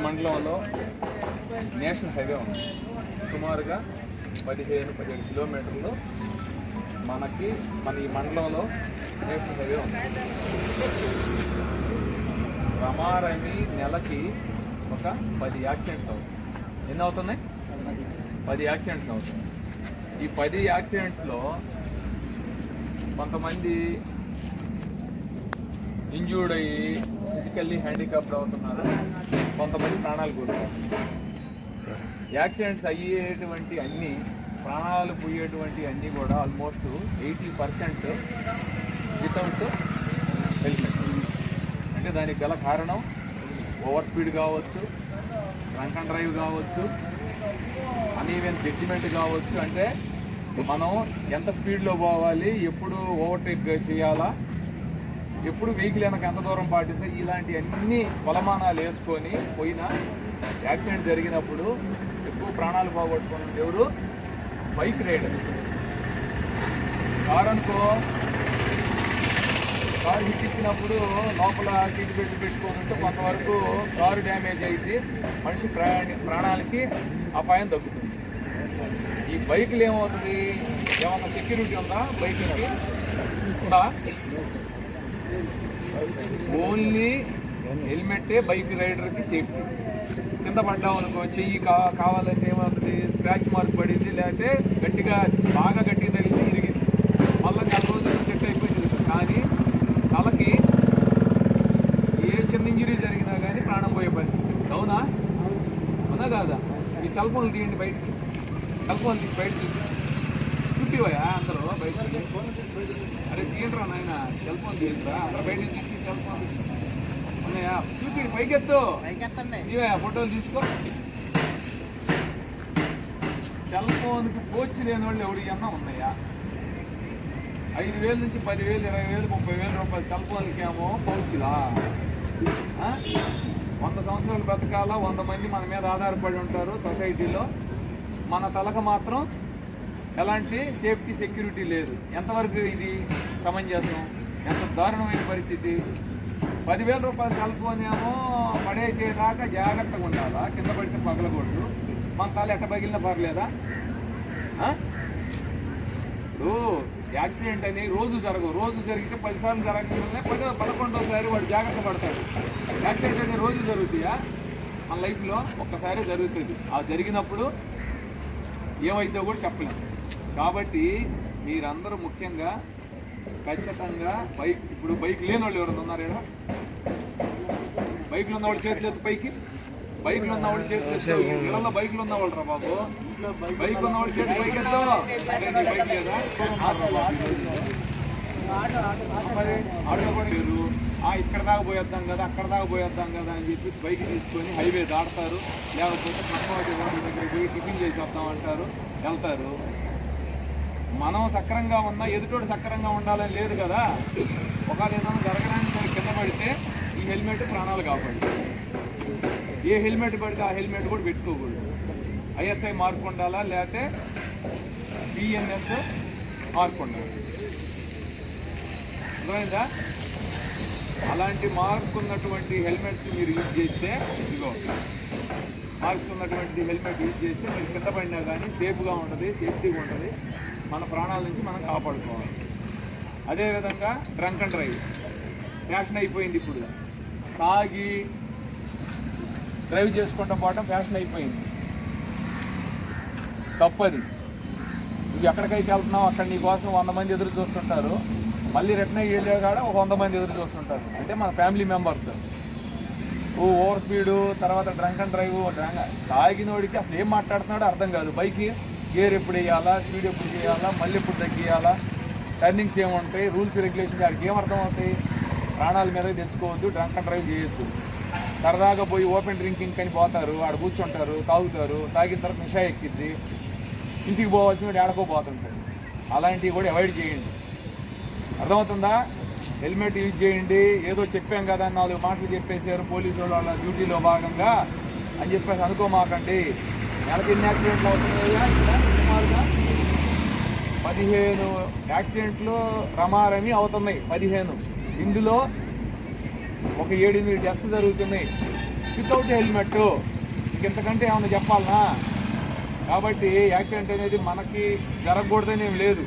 మండలంలో national highway ఉంది. సుమారుగా 15-17 కిలోమీటర్లు మన ఈ మండలంలో నేషనల్ హైవే ఉంది. రమారమి నెలకి ఒక 10 యాక్సిడెంట్స్ అవుతాయి. ఎన్ని అవుతున్నాయి? 10 యాక్సిడెంట్స్ అవుతాయి. ఈ 10 యాక్సిడెంట్స్లో కొంతమంది ఇంజ్యూర్డ్ అయ్యి ఫిజికల్లీ హ్యాండిక్యాప్డ్ అవుతున్నారు, కొంతమంది ప్రాణాలు కోల్పోతున్నారు. యాక్సిడెంట్స్ అయ్యేటువంటి అన్ని, ప్రాణాలు పోయేటువంటి అన్నీ కూడా ఆల్మోస్ట్ 80% వితౌట్ హెల్మెట్. అంటే దానికి గల కారణం ఓవర్ స్పీడ్ కావచ్చు, డ్రంక్ అండ్ డ్రైవ్ కావచ్చు, అన్ఈవెన్ జడ్జిమెంట్ కావచ్చు. అంటే మనం ఎంత స్పీడ్లో పోవాలి, ఎప్పుడు ఓవర్టేక్ చేయాలా, ఎప్పుడు వెహికల్ వెనక ఎంత దూరం పాటించాలి, ఇలాంటి అన్ని కొలమానాలు వేసుకొని పోయినా యాక్సిడెంట్ జరిగినప్పుడు ఎక్కువ ప్రాణాలు పోగొట్టుకుని ఎవరు? Bike riders. కారు హిట్ ఇచ్చినప్పుడు లోపల సీట్ బెల్ట్ పెట్టుకొని ఉంటే కొంతవరకు కారు డ్యామేజ్ అయితే మనిషి ప్రాణాలకి అపాయం తగ్గుతుంది. ఈ బైకులు ఏమవుతుంది? ఏమన్నా సెక్యూరిటీ ఉందా బైక్కి? ఓన్లీ హెల్మెట్టే బైక్ రైడర్కి సేఫ్టీ. కింద పడ్డావు అనుకో, చెయ్యి కావాలంటే ఏమవుతుంది? స్క్రాచ్ మార్క్ పడింది, లేకపోతే గట్టిగా బాగా గట్టిగా తగిలింది, ఇరిగింది, మళ్ళీ 4 రోజులు సెట్ అయిపోయింది. కానీ తలకి ఏ చిన్న ఇంజరీ జరిగినా కానీ ప్రాణం పోయే పరిస్థితి. అవునా కాదా? ఈ సెల్ ఫోన్లు తీయండి బయటికి, సెల్ ఫోన్ తీసి బయటకి చుట్టివయా అందరూ బయటకి. అరే తీయండి రా నాయన, సెల్ ఫోన్ తీయండిరా, అక్కడ బయట తీసి సెల్ ఫోన్ ఉన్నాయా చూపి, పైకెత్తు, ఇవే ఫోటోలు తీసుకో. సెల్ ఫోన్కి పోచి లేని వాళ్ళు ఎవరికి అన్నా ఉన్నాయా? 5,000 నుంచి 10,000, 20,000, 30,000 రూపాయలు సెల్ ఫోన్లకి ఏమో పౌచిలా. 100 సంవత్సరాలు బ్రతకాల, 100 మంది మన మీద ఆధారపడి ఉంటారు సొసైటీలో. మన తలకు మాత్రం ఎలాంటి సేఫ్టీ సెక్యూరిటీ లేదు. ఎంతవరకు ఇది సమంజసం? ఎంత దారుణమైన పరిస్థితి. 10,000 రూపాయల సెల్ ఫోన్ ఏమో పడేసేదాకా జాగ్రత్తగా ఉండాలా, కింద పడితే పగలకూడదు. మన తల ఎట్ట పగిలినా పర్లేదా? ఇప్పుడు యాక్సిడెంట్ అని రోజు జరగవు. రోజు జరిగితే 10 సార్లు జరగకపోతే 11వ వాడు జాగ్రత్త పడతాడు. యాక్సిడెంట్ అనేది రోజు జరుగుతాయా? మన లైఫ్లో ఒక్కసారి జరుగుతుంది. ఆ జరిగినప్పుడు ఏమైందో కూడా చెప్పలేము. కాబట్టి మీరందరూ ముఖ్యంగా ఖచ్చితంగా ఇప్పుడు బైక్ లేని వాళ్ళు ఎవరైనా ఉన్నారు ఇక్కడ? బైక్లు ఉన్న వాళ్ళు చేతులు ఎత్తు పైకి. బైక్లు ఉన్న వాళ్ళు చేతులు ఎత్తు. ఇళ్ళల్లో బైక్లు ఉన్న వాళ్ళు రా బాబు, బైక్ ఉన్న వాళ్ళు చేతులు పైకి ఎత్తు. బైక్ లేదా? మరి ఆటో కూడా లేరు. ఇక్కడ దాకా పోయేద్దాం కదా, అక్కడ దాకా పోయేద్దాం కదా అని చెప్పి బైక్ తీసుకొని హైవే దాడతారు. లేకపోతే పక్కవాటి రోడ్ల దగ్గర పోయి టిఫిన్ చేసి వద్దాం అంటారు, వెళ్తారు. మనం సక్రంగా ఉన్నా ఎదుటోడు సక్రంగా ఉండాలని లేదు కదా. ఒకవేళ ఏదైనా జరగడానికి కింద పడితే ఈ హెల్మెట్ ప్రాణాలు కాపాడు. ఏ హెల్మెట్ పడితే ఆ హెల్మెట్ కూడా పెట్టుకోకూడదు. ISI మార్క్ ఉండాలా, లేకపోతే BNS మార్క్ ఉండాలి. అర్థమైందా? అలాంటి మార్క్ ఉన్నటువంటి హెల్మెట్స్ మీరు యూజ్ చేస్తే, ఇదిగో మార్క్స్ ఉన్నటువంటి హెల్మెట్ యూజ్ చేస్తే మీరు కింద పడినా కానీ సేఫ్గా ఉంటుంది, సేఫ్టీగా ఉంటుంది. మన ప్రాణాల నుంచి మనం కాపాడుకోవాలి. అదేవిధంగా డ్రంక్ అండ్ డ్రైవ్ ఫ్యాషన్ అయిపోయింది. ఇప్పుడు తాగి డ్రైవ్ చేసుకుంటూ పోవడం ఫ్యాషన్ అయిపోయింది. తప్పది. నువ్వు ఎక్కడికైతే వెళ్తున్నావు అక్కడ నీ కోసం 100 మంది ఎదురు చూస్తుంటారు. మళ్ళీ రిటర్న్ అయ్యి వెళ్ళే కాడ ఒక 100 మంది ఎదురు చూస్తుంటారు. అంటే మన ఫ్యామిలీ మెంబర్స్. ఓవర్ స్పీడు, తర్వాత డ్రంక్ అండ్ డ్రైవ్. తాగినోడికి అసలు ఏం మాట్లాడుతున్నాడో అర్థం కాదు. బైక్ గేర్ ఎప్పుడు వేయాలా, స్పీడ్ ఎప్పుడు చేయాలా, మళ్ళీ ఎప్పుడు తగ్గియాలా, టర్నింగ్స్ ఏముంటాయి, రూల్స్ రెగ్యులేషన్స్ వాడికి ఏమర్థం అవుతాయి? ప్రాణాల మీద తెచ్చుకోవద్దు, డ్రంక్ అండ్ డ్రైవ్ చేయొద్దు. సరదాగా పోయి ఓపెన్ డ్రింకింగ్ అని పోతారు, ఆడ కూర్చుంటారు, తాగుతారు, తాగిన తర్వాత నిషా ఎక్కిద్ది, ఇంటికి పోవాల్సిన ఆడకోపోతుంటారు. అలాంటివి కూడా అవాయిడ్ చేయండి. అర్థమవుతుందా? హెల్మెట్ యూజ్ చేయండి. ఏదో చెప్పాం కదా 4 మాటలు చెప్పేశారు పోలీసు వాళ్ళు వాళ్ళ డ్యూటీలో భాగంగా అని చెప్పేసి అనుకోమాకండి. నెలకి ఎన్ని యాక్సిడెంట్లు అవుతున్నాయా? సుమారుగా 15 యాక్సిడెంట్లు రమారమి అవుతున్నాయి. 15. ఇందులో ఒక 7-8 డెత్స్ జరుగుతున్నాయి. Without helmet. ఇంకెంతకంటే ఏమన్నా చెప్పాలనా? కాబట్టి యాక్సిడెంట్ అనేది మనకి జరగకూడదని ఏం లేదు,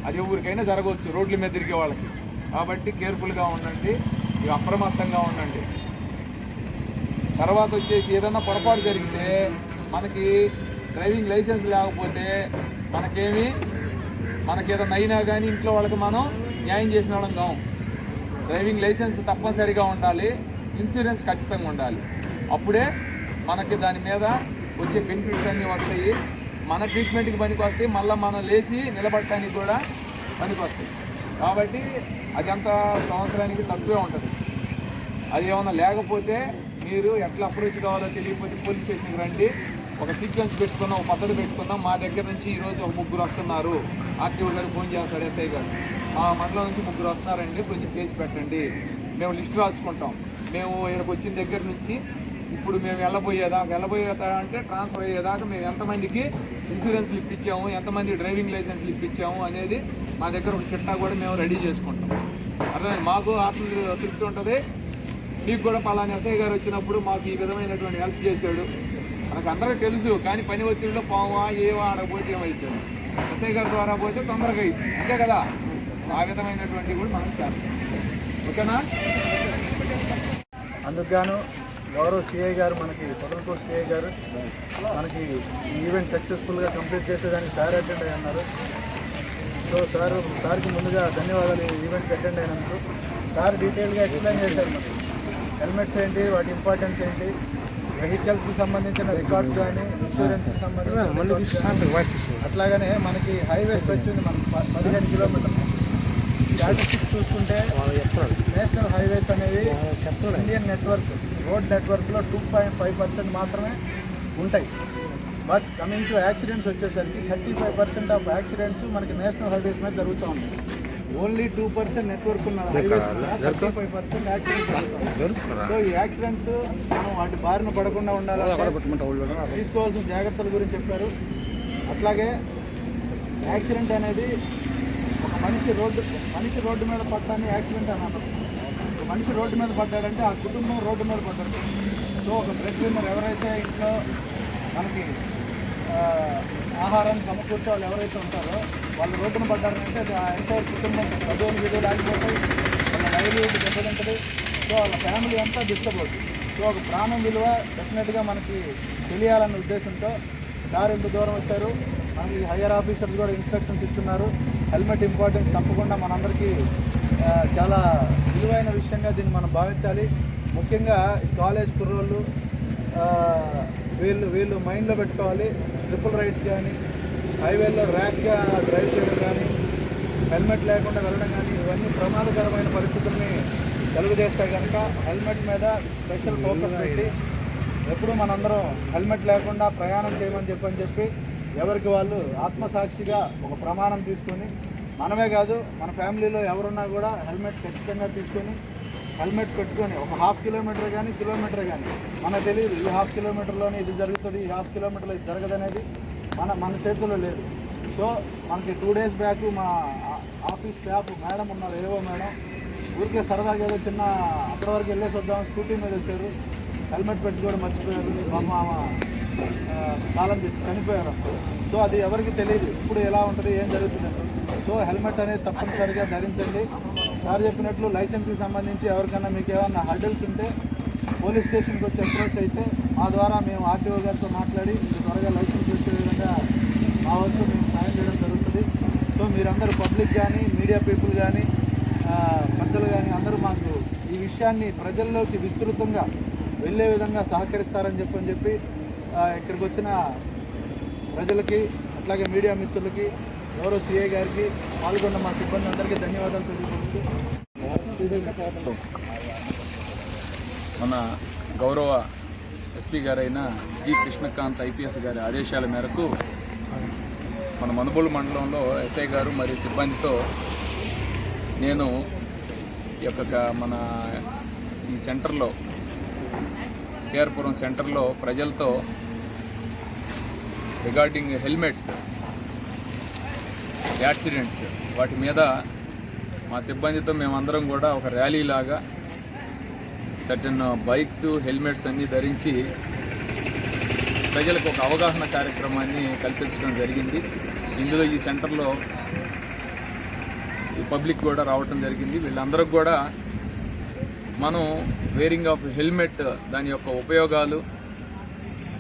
అది ఎవరికైనా జరగవచ్చు రోడ్ల మీద తిరిగే వాళ్ళకి. కాబట్టి కేర్ఫుల్గా ఉండండి, అప్రమత్తంగా ఉండండి. తర్వాత వచ్చేసి ఏదన్నా పొరపాటు జరిగితే మనకి డ్రైవింగ్ లైసెన్స్ లేకపోతే మనకేదన్నా అయినా కానీ ఇంట్లో వాళ్ళకి మనం న్యాయం చేసిన వాళ్ళం కావు. డ్రైవింగ్ లైసెన్స్ తప్పనిసరిగా ఉండాలి, ఇన్సూరెన్స్ ఖచ్చితంగా ఉండాలి. అప్పుడే మనకి దాని మీద వచ్చే బెనిఫిట్స్ అన్నీ వస్తాయి, మన ట్రీట్మెంట్కి పనికి వస్తాయి, మళ్ళీ మనం లేచి నిలబడటానికి కూడా పనికి వస్తాయి. కాబట్టి అది అంత సంవత్సరానికి తక్కువే ఉంటుంది. అది ఏమన్నా లేకపోతే మీరు ఎట్లా అప్రోచ్ కావాలో తెలియకపోతే పోలీస్ స్టేషన్కి రండి. ఒక సీక్వెన్స్ పెట్టుకున్నాం, ఒక పద్ధతి పెట్టుకున్నాం. మా దగ్గర నుంచి ఈరోజు ఒక 3 వస్తున్నారు, ఆర్టీఓ గారు ఫోన్ చేస్తారు, ఎస్ఐ గారు మా మండలం నుంచి 3 వస్తున్నారండి, కొంచెం చేసి పెట్టండి. మేము లిస్ట్ రాసుకుంటాం. మేము ఇక్కడికి వచ్చిన దగ్గర నుంచి ఇప్పుడు మేము వెళ్ళబోయేదా అంటే ట్రాన్స్ఫర్ అయ్యేదాకా మేము ఎంతమందికి ఇన్సూరెన్స్లు ఇప్పించాము, ఎంతమంది డ్రైవింగ్ లైసెన్స్లు ఇప్పించాము అనేది మా దగ్గర ఒక చిట్టా కూడా మేము రెడీ చేసుకుంటాం. అర్థమైంది? మాకు ఆత్మ తృప్తి ఉంటుంది, మీకు కూడా పలానా ఎస్ఐ గారు వచ్చినప్పుడు మాకు ఈ విధమైనటువంటి హెల్ప్ చేశాడు మనకు అందరికీ తెలుసు. కానీ పని ఒత్తిడిలో పోవా ఏవా ఆడకపోతే ఏమవుతుంది, ఎస్ఐ గారి ద్వారా పోతే తొందరగా అవుతుంది, అంతే కదా. ఆ విధమైనటువంటి కూడా మనం చేస్తాం. ఓకేనా? అందుకుగాను గౌరవ్ సిఐ గారు, మనకి పొదలకూరు సిఐ గారు మనకి ఈ ఈవెంట్ సక్సెస్ఫుల్గా కంప్లీట్ చేసేదానికి సార్ అటెండ్ అయ్యి ఉన్నారు. సో సార్కి ముందుగా ధన్యవాదాలు ఈ ఈవెంట్కి అటెండ్ అయినందుకు. సార్ డీటెయిల్గా ఎక్స్ప్లెయిన్ చేశారు మనకి హెల్మెట్స్ ఏంటి, వాటి ఇంపార్టెన్స్ ఏంటి, వెహికల్స్కి సంబంధించిన రికార్డ్స్ కానీ, ఇన్సూరెన్స్కి సంబంధించిన, అట్లాగనే మనకి హైవే స్ట్రెచ్ ఉంది మనకి 15 కిలోమీటర్లు. స్టాటిస్టిక్స్ చూసుకుంటే నేషనల్ హైవేస్ అనేవి ఇండియన్ నెట్వర్క్ రోడ్ నెట్వర్క్లో 2.5% మాత్రమే ఉంటాయి. బట్ కమింగ్ టు యాక్సిడెంట్స్ వచ్చేసరికి 35% ఆఫ్ యాక్సిడెంట్స్ మనకి నేషనల్ హైవేస్ మీద జరుగుతూ ఉంటాయి. ఓన్లీ 2% నెట్వర్క్ ఉన్న హైవేస్ 35% యాక్సిడెంట్స్ జరుగుతాయి. సో ఈ యాక్సిడెంట్స్ మనం వాటి బారిన పడకుండా ఉండాలంటే తీసుకోవాల్సిన జాగ్రత్తల గురించి చెప్పారు. అట్లాగే యాక్సిడెంట్ అనేది ఒక మనిషి రోడ్డు మీద పడ్డాన్ని యాక్సిడెంట్ అని అన్నారు. ఒక మనిషి రోడ్డు మీద పడ్డాడంటే ఆ కుటుంబం రోడ్డు మీద పడ్డాడు. సో ఒక బ్రెడ్ విన్నర్ ఎవరైతే ఇంట్లో మనకి ఆహారాన్ని సమకూర్చే వాళ్ళు ఎవరైతే ఉంటారో వాళ్ళు రోడ్డున పడ్డారంటే అది ఆ ఎంటైర్ కుటుంబం చదువులు విధులు ఆగిపోతాయి, వాళ్ళ లైవ్లీహుడ్ దెబ్బతింటుంది. సో వాళ్ళ ఫ్యామిలీ అంతా డిస్టర్బ్ అవుతుంది. సో ఒక ప్రాణం విలువ డెఫినెట్గా మనకి తెలియాలన్న ఉద్దేశంతో సార్ ఇంత దూరం వచ్చారు. మనకి హయ్యర్ ఆఫీసర్స్ కూడా ఇన్స్ట్రక్షన్స్ ఇస్తున్నారు. హెల్మెట్ ఇంపార్టెన్స్ తప్పకుండా మనందరికీ చాలా విలువైన విషయంగా దీన్ని మనం భావించాలి. ముఖ్యంగా కాలేజ్ కుర్రోళ్ళు వీళ్ళు మైండ్లో పెట్టుకోవాలి. ట్రిపుల్ రైడ్స్ కానీ, హైవేల్లో ర్యాష్గా డ్రైవ్ చేయడం కానీ, హెల్మెట్ లేకుండా వెళ్ళడం కానీ, ఇవన్నీ ప్రమాదకరమైన పరిస్థితుల్ని కలుగజేస్తాయి. కనుక హెల్మెట్ మీద స్పెషల్ ఫోకస్ పెట్టి ఎప్పుడు మనందరం హెల్మెట్ లేకుండా ప్రయాణం చేయమని చెప్పి ఎవరికి వాళ్ళు ఆత్మసాక్షిగా ఒక ప్రమాణం తీసుకొని, మనమే కాదు మన ఫ్యామిలీలో ఎవరున్నా కూడా హెల్మెట్ ఖచ్చితంగా తీసుకొని హెల్మెట్ పెట్టుకొని ఒక 1/2 కిలోమీటర్ కానీ కిలోమీటర్ కానీ మనకు తెలియదు. ఈ 1/2 కిలోమీటర్లోనే ఇది జరుగుతుంది, ఈ 1/2 కిలోమీటర్లో ఇది జరగదనేది మన చేతుల్లో లేదు. సో మనకి 2 days బ్యాక్ మా ఆఫీస్ స్టాఫ్ మేడం ఉన్నారు, ఏవో మేడం ఊరికే సరదాగా ఏదో చిన్న అప్పటి వరకు వెళ్ళేసి వద్దాం స్కూటీ మీద వచ్చారు, హెల్మెట్ పెట్టుకోవడం మర్చిపోయారు, కాలం చనిపోయారు. సో అది ఎవరికి తెలియదు ఇప్పుడు ఎలా ఉంటుంది, ఏం జరుగుతుంది. సో హెల్మెట్ అనేది తప్పనిసరిగా ధరించండి. సార్ చెప్పినట్లు లైసెన్స్కి సంబంధించి ఎవరికైనా మీకు ఏమన్నా హర్డల్స్ ఉంటే పోలీస్ స్టేషన్కి వచ్చి అప్రోచ్ అయితే మా ద్వారా మేము ఆర్టీఓ గారితో మాట్లాడి మీకు త్వరగా లైసెన్స్ వచ్చే విధంగా మా వంతు మేము సాయం చేయడం జరుగుతుంది. సో మీరందరూ పబ్లిక్ కానీ, మీడియా పీపుల్ కానీ, పెద్దలు కానీ అందరూ మాకు ఈ విషయాన్ని ప్రజల్లోకి విస్తృతంగా వెళ్ళే విధంగా సహకరిస్తారని చెప్పి ఇక్కడికి వచ్చిన ప్రజలకి, అట్లాగే మీడియా మిత్రులకి, గౌరవ సిఐ గారికి, పాల్గొన్న మా సిబ్బంది అందరికీ ధన్యవాదాలు తెలియజేస్తూ మన గౌరవ ఎస్పీ గారైన జి కృష్ణకాంత్ ఐపీఎస్ గారి ఆదేశాల మేరకు మన మనుబోలు మండలంలో ఎస్ఐ గారు మరియు సిబ్బందితో నేను ఈ యొక్క మన ఈ సెంటర్లో కేఆర్పురం సెంటర్లో ప్రజలతో రిగార్డింగ్ హెల్మెట్స్, యాక్సిడెంట్స్ వాటి మీద మా సిబ్బందితో మేమందరం కూడా ఒక ర్యాలీ లాగా సర్టన్ బైక్స్, హెల్మెట్స్ అన్నీ ధరించి ప్రజలకు ఒక అవగాహన కార్యక్రమాన్ని కల్పించడం జరిగింది. ఇందులో ఈ సెంటర్లో ఈ పబ్లిక్ కూడా రావటం జరిగింది. వీళ్ళందరికీ కూడా మనం వేరింగ్ ఆఫ్ హెల్మెట్ దాని యొక్క ఉపయోగాలు,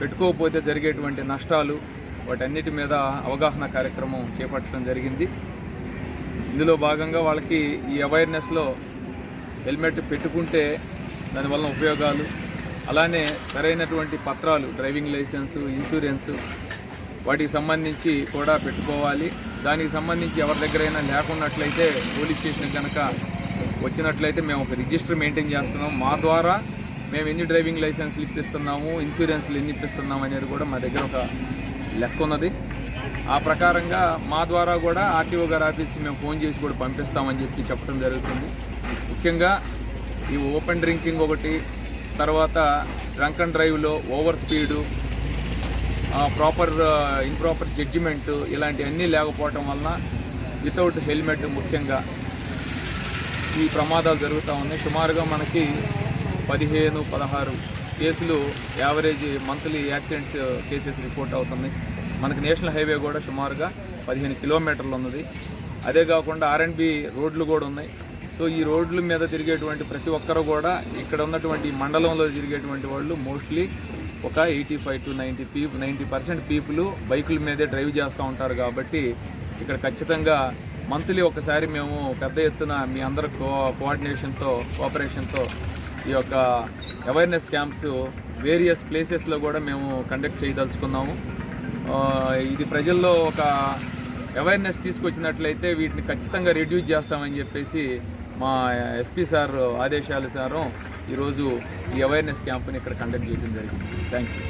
పెట్టుకోకపోతే జరిగేటువంటి నష్టాలు, వాటన్నిటి మీద అవగాహన కార్యక్రమం చేపట్టడం జరిగింది. ఇందులో భాగంగా వాళ్ళకి ఈ అవేర్నెస్లో హెల్మెట్ పెట్టుకుంటే దానివల్ల ఉపయోగాలు, అలానే సరైనటువంటి పత్రాలు, డ్రైవింగ్ లైసెన్సు, ఇన్సూరెన్సు వాటికి సంబంధించి కూడా పెట్టుకోవాలి. దానికి సంబంధించి ఎవరి దగ్గరైనా లేకున్నట్లయితే పోలీస్ స్టేషన్కి కనుక వచ్చినట్లయితే మేము ఒక రిజిస్టర్ మెయింటైన్ చేస్తున్నాం. మా ద్వారా మేము ఎన్ని డ్రైవింగ్ లైసెన్స్లు ఇప్పిస్తున్నాము, ఇన్సూరెన్స్లు ఎన్ని ఇప్పిస్తున్నాము అనేది కూడా మా దగ్గర ఒక లెక్క ఉన్నది. ఆ ప్రకారంగా మా ద్వారా కూడా ఆర్టీఓ గారి ఆఫీస్కి మేము ఫోన్ చేసి కూడా పంపిస్తామని చెప్పడం జరుగుతుంది. ముఖ్యంగా ఈ ఓపెన్ డ్రింకింగ్ ఒకటి, తర్వాత డ్రంక్ అండ్ డ్రైవ్లో ఓవర్ స్పీడు, ఇంప్రాపర్ జడ్జిమెంటు ఇలాంటివన్నీ లేకపోవటం వలన వితౌట్ హెల్మెట్ ముఖ్యంగా ఈ ప్రమాదాలు జరుగుతూ ఉన్నాయి. సుమారుగా మనకి 15-16 కేసులు average monthly accidents cases report అవుతున్నాయి. మనకి నేషనల్ హైవే కూడా సుమారుగా 15 కిలోమీటర్లు ఉన్నది. అదే కాకుండా R&B రోడ్లు కూడా ఉన్నాయి. సో ఈ రోడ్ల మీద తిరిగేటువంటి ప్రతి ఒక్కరు కూడా ఇక్కడ ఉన్నటువంటి మండలంలో తిరిగేటువంటి వాళ్ళు మోస్ట్లీ ఒక 85 to 90% పీపుల్ బైకుల మీదే డ్రైవ్ చేస్తూ ఉంటారు. కాబట్టి ఇక్కడ ఖచ్చితంగా మంత్లీ ఒకసారి మేము పెద్ద ఎత్తున మీ అందరి కోఆపరేషన్తో ఈ యొక్క అవేర్నెస్ క్యాంప్స్ వేరియస్ ప్లేసెస్లో కూడా మేము కండక్ట్ చేయదలుచుకున్నాము. ఇది ప్రజల్లో ఒక అవేర్నెస్ తీసుకొచ్చినట్లయితే వీటిని ఖచ్చితంగా రెడ్యూస్ చేస్తామని చెప్పేసి మా ఎస్పీ సార్ ఆదేశాల సారం ఈరోజు ఈ అవేర్నెస్ క్యాంప్ని ఇక్కడ కండక్ట్ చేయడం జరిగింది. Thank you.